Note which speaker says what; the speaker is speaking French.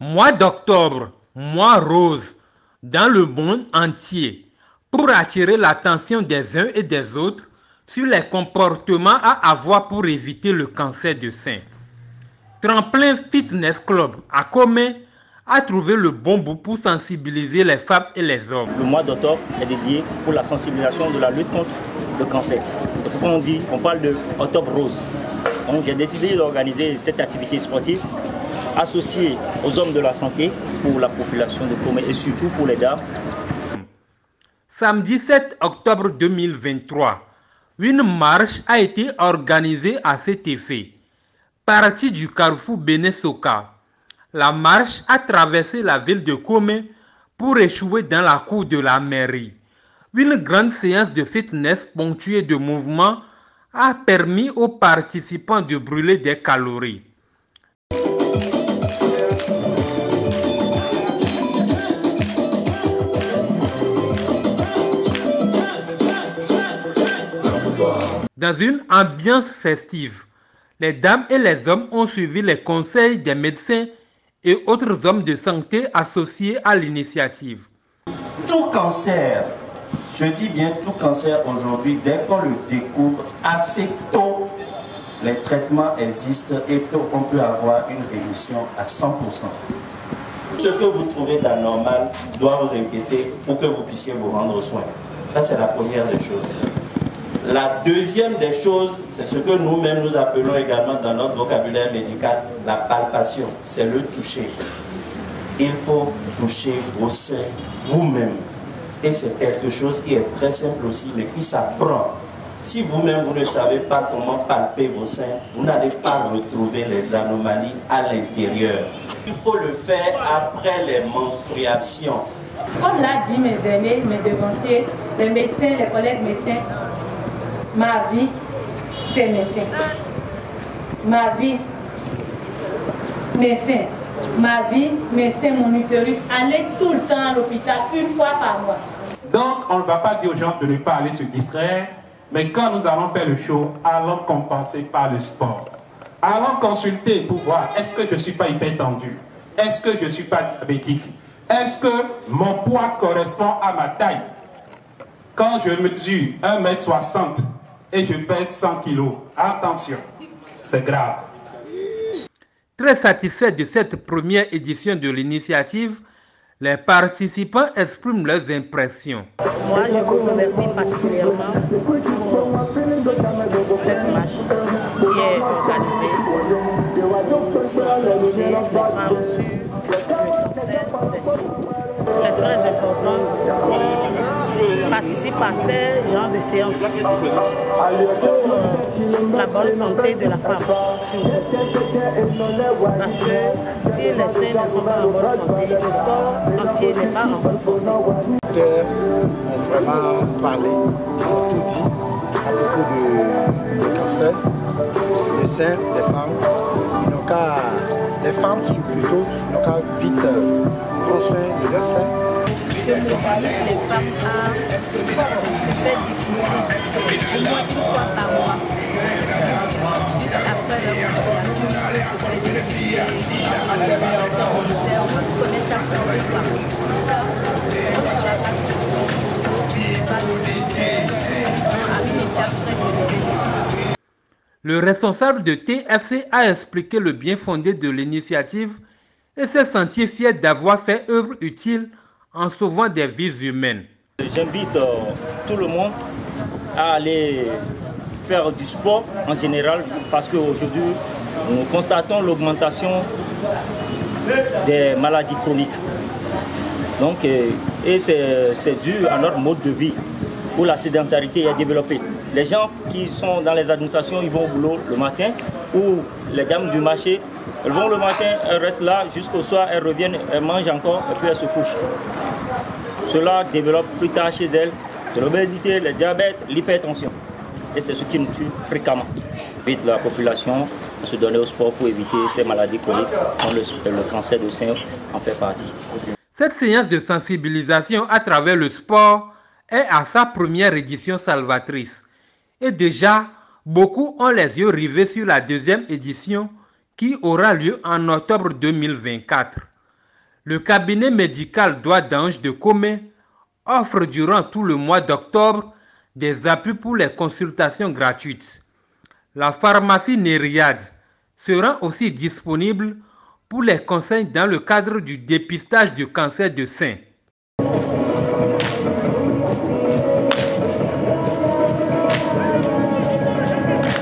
Speaker 1: Mois d'octobre, mois rose, dans le monde entier, pour attirer l'attention des uns et des autres sur les comportements à avoir pour éviter le cancer du sein. Tremplin Fitness Club à Comé a trouvé le bon bout pour sensibiliser les femmes et les hommes.
Speaker 2: Le mois d'octobre est dédié pour la sensibilisation de la lutte contre le cancer. C'est pourquoi on parle de octobre rose. Donc j'ai décidé d'organiser cette activité sportive associée aux hommes de la santé pour la population de Comé et surtout pour les dames.
Speaker 1: Samedi 7 octobre 2023, une marche a été organisée à cet effet. Partie du carrefour Benesoka, la marche a traversé la ville de Comé pour échouer dans la cour de la mairie. Une grande séance de fitness ponctuée de mouvements a permis aux participants de brûler des calories. Dans une ambiance festive, les dames et les hommes ont suivi les conseils des médecins et autres hommes de santé associés à l'initiative.
Speaker 3: Tout cancer, je dis bien tout cancer aujourd'hui, dès qu'on le découvre assez tôt, les traitements existent et on peut avoir une rémission à 100%. Ce que vous trouvez d'anormal doit vous inquiéter pour que vous puissiez vous rendre aux soins. Ça, c'est la première des choses. La deuxième des choses, c'est ce que nous-mêmes nous appelons également dans notre vocabulaire médical la palpation, c'est le toucher. Il faut toucher vos seins vous-même. Et c'est quelque chose qui est très simple aussi, mais qui s'apprend. Si vous-même vous ne savez pas comment palper vos seins, vous n'allez pas retrouver les anomalies à l'intérieur. Il faut le faire après les menstruations.
Speaker 4: Comme l'a dit mes aînés, mes devanciers, les médecins, les collègues médecins, ma vie, c'est mes seins. Ma vie, mes seins. Ma vie, mes seins, mon utérus. Aller tout le temps à l'hôpital, une fois par mois.
Speaker 5: Donc, on ne va pas dire aux gens de ne pas aller se distraire, mais quand nous allons faire le show, allons compenser par le sport. Allons consulter pour voir, est-ce que je ne suis pas hypertendu? Est-ce que je ne suis pas diabétique? Est-ce que mon poids correspond à ma taille? Quand je mesure 1,60 m et je pèse 100 kg, attention, c'est grave.
Speaker 1: Très satisfaits de cette première édition de l'initiative, les participants expriment leurs impressions.
Speaker 6: Moi, je vous remercie particulièrement pour cette marche qui est organisée pour sensibiliser les femmes sur le cancer des seins. C'est très important qu'on participe à ce genre de séances pour la bonne santé de la femme. Parce que si les seins ne sont pas en bonne santé, le corps entier n'est pas en bonne santé.
Speaker 7: Les docteurs ont vraiment parlé, ils ont tout dit à propos du cancer des seins des femmes. Les femmes sont plutôt vite prendre soin de leurs seins.
Speaker 8: Je mobilise les femmes à se faire dépister au moins une fois par mois. Juste après leur menstruation, ils se faire dépister leur cancer, pour connaître sa santé. Comme ça, on ne sera pas à une étape très supérieure.
Speaker 1: Le responsable de TFC a expliqué le bien fondé de l'initiative et s'est senti fier d'avoir fait œuvre utile en sauvant des vies humaines.
Speaker 2: J'invite tout le monde à aller faire du sport en général parce qu'aujourd'hui, nous constatons l'augmentation des maladies chroniques. Donc, et c'est dû à notre mode de vie où la sédentarité est développée. Les gens qui sont dans les administrations, ils vont au boulot le matin, ou les dames du marché, elles vont le matin, elles restent là jusqu'au soir, elles reviennent, elles mangent encore et puis elles se couchent. Cela développe plus tard chez elles de l'obésité, le diabète, l'hypertension. Et c'est ce qui nous tue fréquemment. J'invite la population à se donner au sport pour éviter ces maladies chroniques, dont le cancer du sein en fait partie.
Speaker 1: Cette séance de sensibilisation à travers le sport est à sa première édition salvatrice. Et déjà, beaucoup ont les yeux rivés sur la deuxième édition qui aura lieu en octobre 2024. Le cabinet médical Doigt d'Ange de Comé offre durant tout le mois d'octobre des appuis pour les consultations gratuites. La pharmacie Nériade sera aussi disponible pour les conseils dans le cadre du dépistage du cancer de sein.